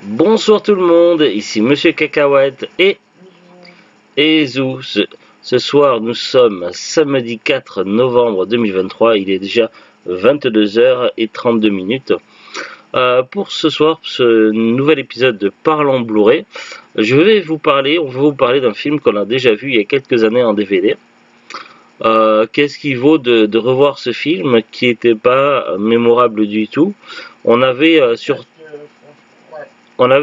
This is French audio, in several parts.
Bonsoir tout le monde, ici Monsieur Cacahuète et Zou. Ce soir, nous sommes samedi 4 novembre 2023, il est déjà 22h32. Pour ce soir, ce nouvel épisode de Parlons Blu-ray, on va vous parler d'un film qu'on a déjà vu il y a quelques années en DVD. Qu'est-ce qui vaut de revoir ce film qui n'était pas mémorable du tout. On avait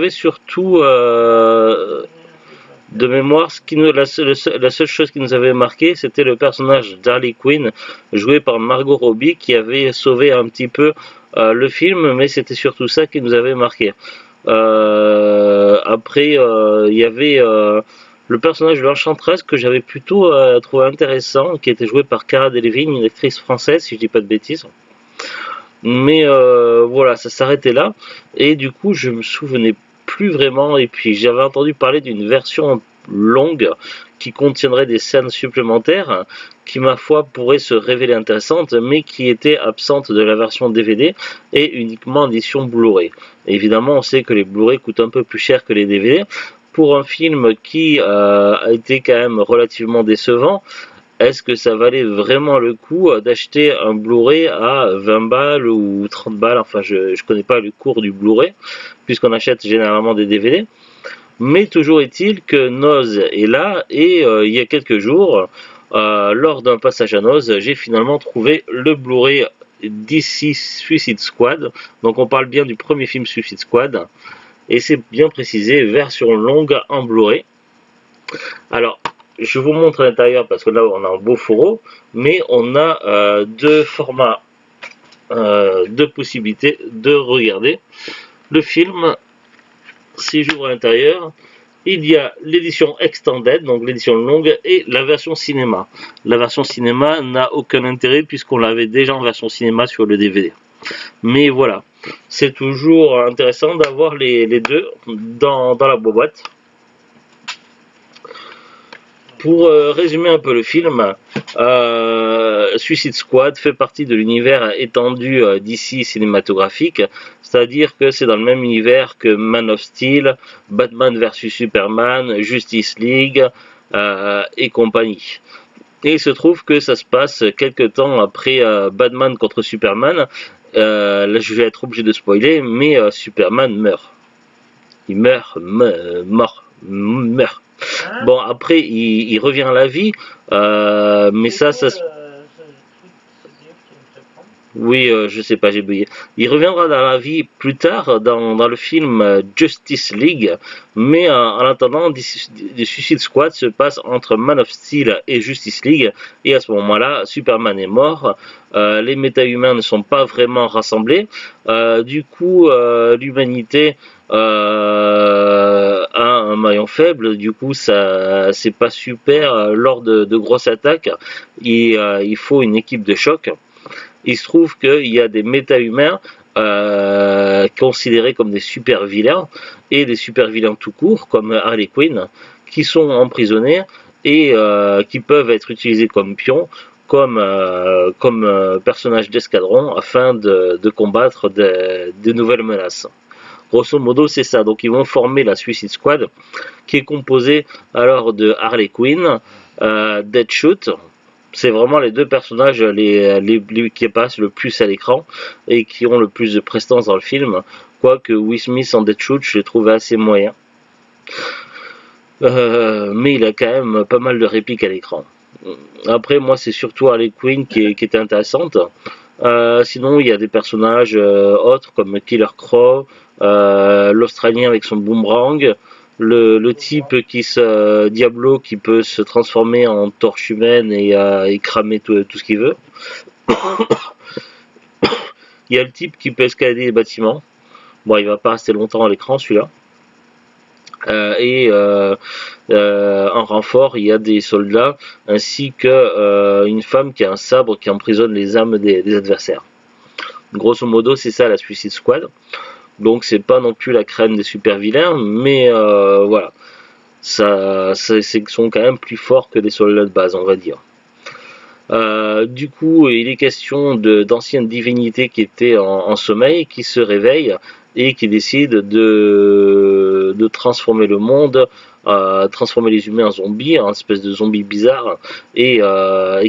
surtout de mémoire, la seule chose qui nous avait marqué, c'était le personnage d'Harley Quinn, joué par Margot Robbie, qui avait sauvé un petit peu le film, mais c'était surtout ça qui nous avait marqué. Après, il y avait le personnage de l'Enchantress que j'avais plutôt trouvé intéressant, qui était joué par Cara Delevingne, une actrice française, si je dis pas de bêtises. Mais voilà, ça s'arrêtait là. Et du coup, je me souvenais plus vraiment. Et puis, j'avais entendu parler d'une version longue qui contiendrait des scènes supplémentaires qui, ma foi, pourraient se révéler intéressantes, mais qui étaient absentes de la version DVD et uniquement en édition Blu-ray. Évidemment, on sait que les Blu-ray coûtent un peu plus cher que les DVD. Pour un film qui a été quand même relativement décevant, est-ce que ça valait vraiment le coup d'acheter un Blu-ray à 20 balles ou 30 balles? Enfin, je connais pas le cours du Blu-ray, puisqu'on achète généralement des DVD. Mais toujours est-il que Noz est là, et il y a quelques jours, lors d'un passage à Noz, j'ai finalement trouvé le Blu-ray DC Suicide Squad. Donc on parle bien du premier film Suicide Squad, et c'est bien précisé, version longue en Blu-ray. Alors, je vous montre l'intérieur parce que là on a un beau fourreau, mais on a deux formats, deux possibilités de regarder le film. Si j'ouvre à l'intérieur, il y a l'édition extended, donc l'édition longue, et la version cinéma. La version cinéma n'a aucun intérêt puisqu'on l'avait déjà en version cinéma sur le DVD. Mais voilà, c'est toujours intéressant d'avoir les deux dans la boîte. Pour résumer un peu le film, Suicide Squad fait partie de l'univers étendu DC cinématographique, c'est-à-dire que c'est dans le même univers que Man of Steel, Batman vs Superman, Justice League et compagnie. Et il se trouve que ça se passe quelques temps après Batman contre Superman. Là je vais être obligé de spoiler, mais Superman meurt. Il meurt. Bon, après, il revient à la vie, mais ça... Oui, je sais pas, j'ai oublié. Il reviendra dans la vie plus tard dans le film Justice League, mais en attendant, The Suicide Squad se passe entre Man of Steel et Justice League, et à ce moment-là, Superman est mort, les méta-humains ne sont pas vraiment rassemblés, du coup, l'humanité a un maillon faible, du coup, ça c'est pas super lors de grosses attaques, il faut une équipe de choc. Il se trouve qu'il y a des méta-humains considérés comme des super-vilains et des super-vilains tout court, comme Harley Quinn, qui sont emprisonnés et qui peuvent être utilisés comme pions, comme personnages d'escadron, afin de combattre de nouvelles menaces. Grosso modo, c'est ça. Donc, ils vont former la Suicide Squad, qui est composée alors de Harley Quinn, Deadshot. C'est vraiment les deux personnages qui passent le plus à l'écran et qui ont le plus de prestance dans le film. Quoique Will Smith en Deadshot, je l'ai trouvé assez moyen. Mais il a quand même pas mal de répliques à l'écran. Après, moi, c'est surtout Harley Quinn qui était intéressante. Sinon, il y a des personnages autres comme Killer Crow, l'Australien avec son boomerang, le type Diablo qui peut se transformer en torche humaine et cramer tout ce qu'il veut. Il y a le type qui peut escalader les bâtiments. Bon, il va pas rester longtemps à l'écran celui-là. En renfort, il y a des soldats ainsi que une femme qui a un sabre qui emprisonne les âmes des adversaires. Grosso modo, c'est ça la Suicide Squad. Donc c'est pas non plus la crème des super vilains, mais voilà, ils sont quand même plus forts que des soldats de base, on va dire. Du coup, il est question d'anciennes divinités qui étaient en sommeil, qui se réveillent et qui décident de transformer le monde, transformer les humains en zombies, en espèce de zombies bizarres, et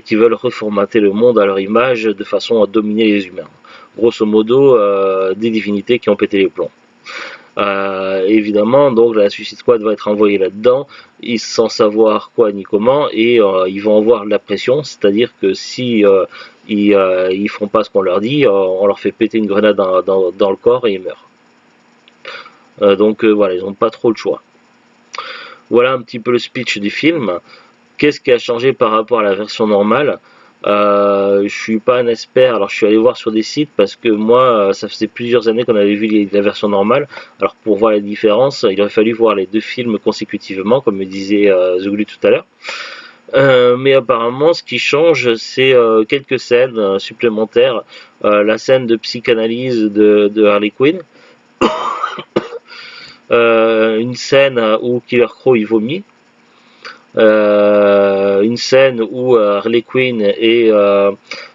qui veulent reformater le monde à leur image de façon à dominer les humains. Grosso modo, des divinités qui ont pété les plombs. Évidemment, donc la Suicide Squad va être envoyée là-dedans, sans savoir quoi ni comment, et ils vont avoir de la pression, c'est-à-dire que si ils font pas ce qu'on leur dit, on leur fait péter une grenade dans le corps et ils meurent. Donc voilà, ils n'ont pas trop le choix. Voilà un petit peu le speech du film. Qu'est-ce qui a changé par rapport à la version normale? Je suis pas un expert, alors je suis allé voir sur des sites parce que moi, ça faisait plusieurs années qu'on avait vu la version normale. Alors pour voir les différences, il aurait fallu voir les deux films consécutivement, comme me disait The Glu tout à l'heure. Mais apparemment, ce qui change, c'est quelques scènes supplémentaires. La scène de psychanalyse de Harley Quinn. Une scène où Killer Crow y vomit. Une scène où Harley Quinn et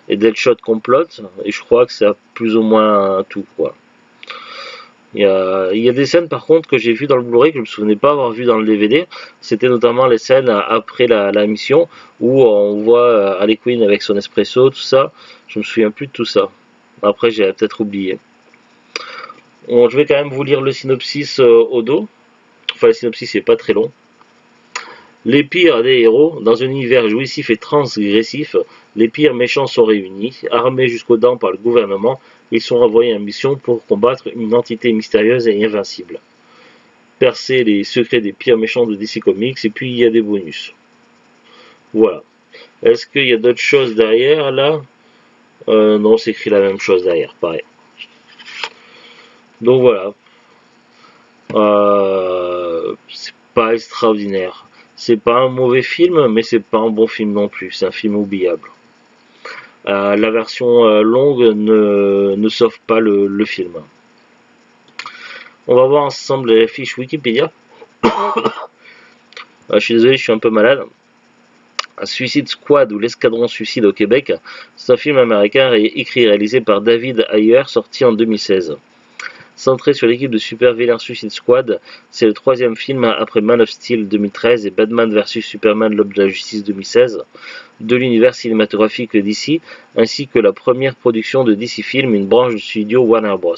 Deadshot complotent, et je crois que c'est plus ou moins tout, quoi. Il y a des scènes par contre que j'ai vues dans le Blu-ray que je ne me souvenais pas avoir vu dans le DVD. C'était notamment les scènes après la mission où on voit Harley Quinn avec son espresso, tout ça. Je me souviens plus de tout ça. Après, j'ai peut-être oublié. Bon, je vais quand même vous lire le synopsis au dos. Enfin, le synopsis n'est pas très long. Les pires des héros, dans un univers jouissif et transgressif, les pires méchants sont réunis, armés jusqu'aux dents par le gouvernement, ils sont envoyés en mission pour combattre une entité mystérieuse et invincible. Percer les secrets des pires méchants de DC Comics, et puis il y a des bonus. Voilà. Est-ce qu'il y a d'autres choses derrière, là? Non, c'est écrit la même chose derrière, pareil. Donc voilà. C'est pas extraordinaire. C'est pas un mauvais film, mais c'est pas un bon film non plus. C'est un film oubliable. La version longue ne sauve pas le film. On va voir ensemble les fiches Wikipédia. Je suis désolé, je suis un peu malade. Suicide Squad ou l'Escadron Suicide au Québec, c'est un film américain écrit et réalisé par David Ayer, sorti en 2016. Centré sur l'équipe de super-vilains Suicide Squad, c'est le troisième film après Man of Steel 2013 et Batman vs Superman l'Homme de la Justice 2016 de l'univers cinématographique DC, ainsi que la première production de DC Film, une branche du studio Warner Bros,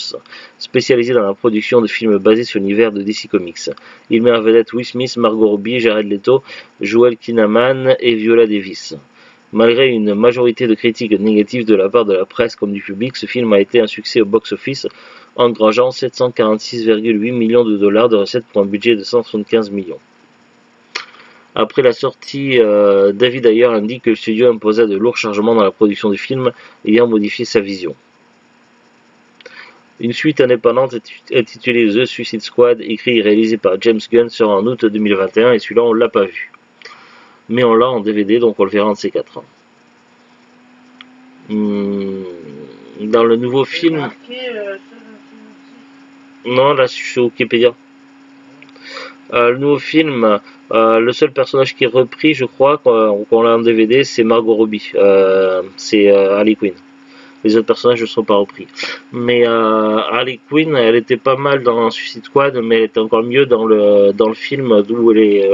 spécialisée dans la production de films basés sur l'univers de DC Comics. Il met en vedette Will Smith, Margot Robbie, Jared Leto, Joel Kinnaman et Viola Davis. Malgré une majorité de critiques négatives de la part de la presse comme du public, ce film a été un succès au box-office, engrangeant 746,8 millions de dollars de recettes pour un budget de 175 millions. Après la sortie, David Ayer indique que le studio imposa de lourds changements dans la production du film, ayant modifié sa vision. Une suite indépendante intitulée The Suicide Squad, écrit et réalisé par James Gunn, sera en août 2021, et celui-là on l'a pas vu. Mais on l'a en DVD, donc on le verra en de ces 4 ans. Dans le nouveau film... Non, là je suis sur Wikipédia. Le nouveau film, le seul personnage qui est repris, je crois, qu'on l'a en DVD, c'est Margot Robbie. C'est Harley Quinn. Les autres personnages ne sont pas repris. Mais Harley Quinn, elle était pas mal dans Suicide Squad, mais elle était encore mieux dans le film d'où elle est...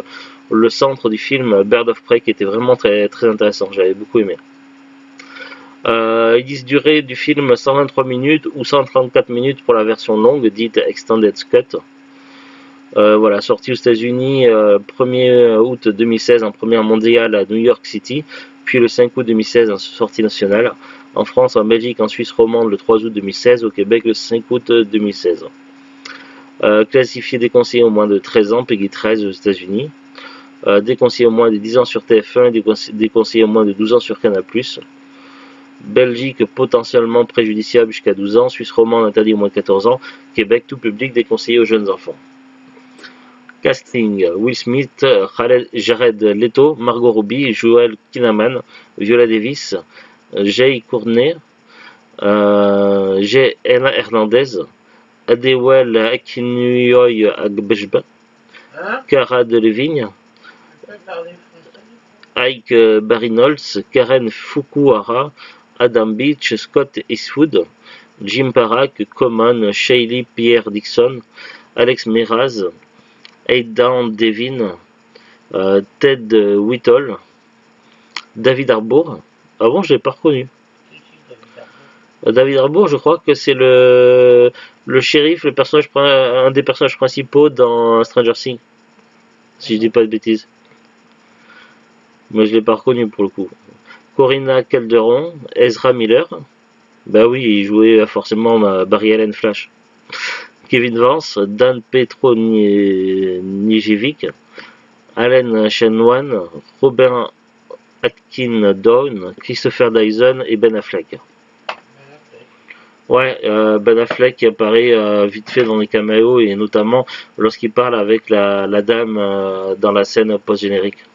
le centre du film Bird of Prey, qui était vraiment très, très intéressant, j'avais beaucoup aimé. Ils disent durée du film 123 minutes ou 134 minutes pour la version longue, dite Extended Cut. Voilà, sortie aux États-Unis 1er août 2016 en première mondiale à New York City, puis le 5 août 2016 en sortie nationale. En France, en Belgique, en Suisse romande le 3 août 2016, au Québec le 5 août 2016. Classifié déconseillé au moins de 13 ans, Peggy 13 aux États-Unis. Déconseillé au moins de 10 ans sur TF1 et déconseillé au moins de 12 ans sur Canal+. Belgique potentiellement préjudiciable jusqu'à 12 ans, Suisse romande interdit au moins de 14 ans, Québec tout public déconseillé aux jeunes enfants. Casting: Will Smith, Jared Leto, Margot Robbie, Joel Kinnaman, Viola Davis, Jai Courtney, J. Hernandez, Adewale Akinnuoye Agbejba, Cara Delevingne, Ike Barinholtz, Karen Fukuhara, Adam Beach, Scott Eastwood, Jim Parak, Common, Shaylee Pierre Dixon, Alex Meraz, Aidan Devin, Ted Whittle, David Harbour. Avant, je l'ai pas reconnu. David Harbour, je crois que c'est le shérif, un des personnages principaux dans Stranger Things, si je dis pas de bêtises. Mais je l'ai pas reconnu pour le coup. Corinna Calderon, Ezra Miller. Bah oui, il jouait forcément Barry Allen Flash. Kevin Vance, Dan Petronijevic, Allen Shenwan, Robert Atkin Dawn, Christopher Dyson et Ben Affleck. Ouais, Ben Affleck qui apparaît vite fait dans les caméos et notamment lorsqu'il parle avec la dame dans la scène post-générique.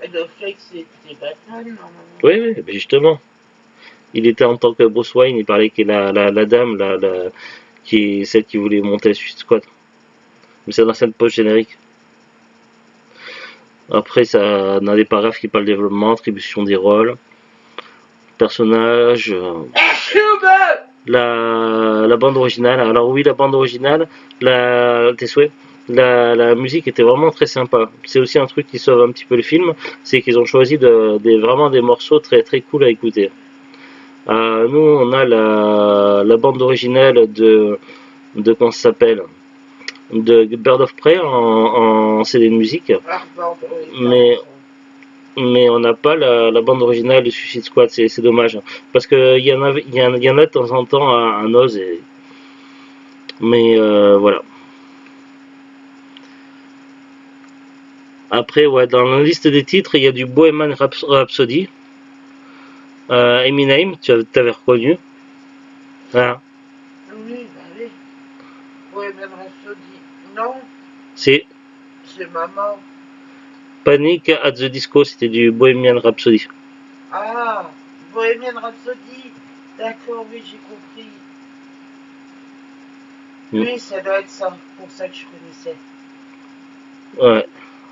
Ben Affleck c'était Batman normalement. Oui, oui, justement. Il était en tant que Bruce Wayne, il parlait que la dame, qui est celle qui voulait monter la Suicide Squad. Mais c'est dans la scène post-générique. Après, ça, dans les paragraphes qui parlent développement, attribution des rôles, personnages, la bande originale. Alors oui, la bande originale, tes souhaits. La musique était vraiment très sympa. C'est aussi un truc qui sauve un petit peu le film, c'est qu'ils ont choisi vraiment des morceaux très très cool à écouter. Nous, on a la bande originale de comment ça s'appelle, de Bird of Prey en CD de musique, mais on n'a pas la bande originale de Suicide Squad. C'est dommage parce que il y en a de temps en temps à Oz, mais voilà. Après, ouais, dans la liste des titres, il y a du Bohemian Rhapsody, Eminem, tu avais reconnu. Ah. Oui, bah oui. Bohemian Rhapsody. Non. C'est maman. Panic at the Disco, c'était du Bohemian Rhapsody. Ah, Bohemian Rhapsody. D'accord, oui, j'ai compris. Oui, ça doit être ça, pour ça que je connaissais. Ouais.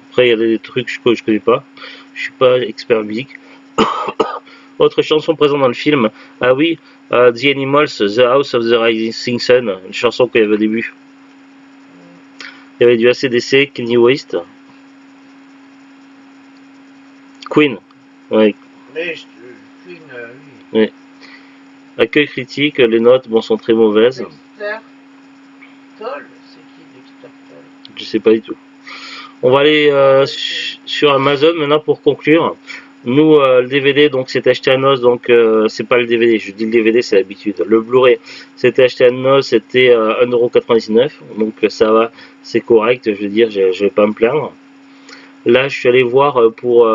Après, il y a des trucs que je connais pas. Je suis pas expert musique. Autre chanson présente dans le film. Ah oui, The Animals, The House of the Rising Sun, une chanson qu'il y avait au début. Il y avait du AC/DC, Kanye West. Queen. Ouais. Mais Queen, oui. Ouais. Accueil critique, les notes sont très mauvaises. Dexter Toll, c'est qui Dexter Toll? Je sais pas du tout. On va aller sur Amazon maintenant pour conclure. Nous, le DVD, donc c'était acheté à noces, donc c'est pas le DVD, je dis le DVD, c'est l'habitude. Le Blu-ray, c'était acheté à noces, c'était 1,99€, donc ça va, c'est correct, je veux dire, je vais pas me plaindre. Là, je suis allé voir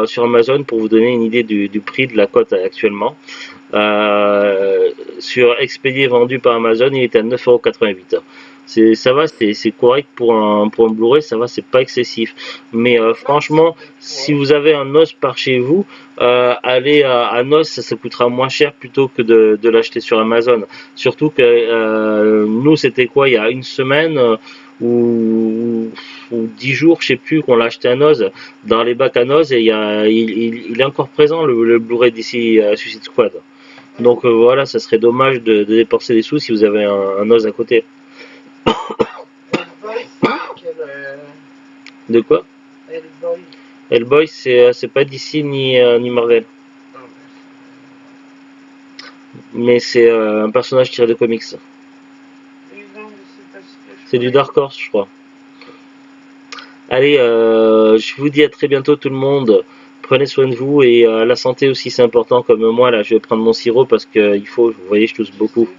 sur Amazon pour vous donner une idée du prix de la cote actuellement. Sur expédié vendu par Amazon, il était à 9,88€. Ça va, c'est correct pour un Blu-ray, ça va, c'est pas excessif. Mais franchement, si vous avez un os par chez vous, aller à Nos, ça coûtera moins cher plutôt que de l'acheter sur Amazon. Surtout que nous, c'était quoi, il y a une semaine ou 10 jours, je sais plus, qu'on l'a acheté à Noz, dans les bacs à Noz, et il est encore présent le Blu-ray d'ici Suicide Squad. Donc voilà, ça serait dommage de dépenser des sous si vous avez un Noz à côté. De quoi? Hellboy, c'est pas DC ni Marvel. Mais c'est un personnage tiré de comics. C'est du Dark Horse, je crois. Allez, je vous dis à très bientôt tout le monde. Prenez soin de vous et la santé aussi, c'est important. Comme moi, là, je vais prendre mon sirop parce qu'il faut, vous voyez, je tousse beaucoup.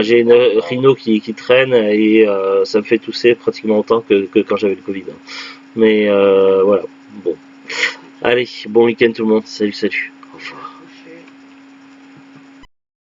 J'ai une rhino qui traîne et ça me fait tousser pratiquement autant que quand j'avais le Covid. Mais voilà, bon. Allez, bon week-end tout le monde. Salut, salut.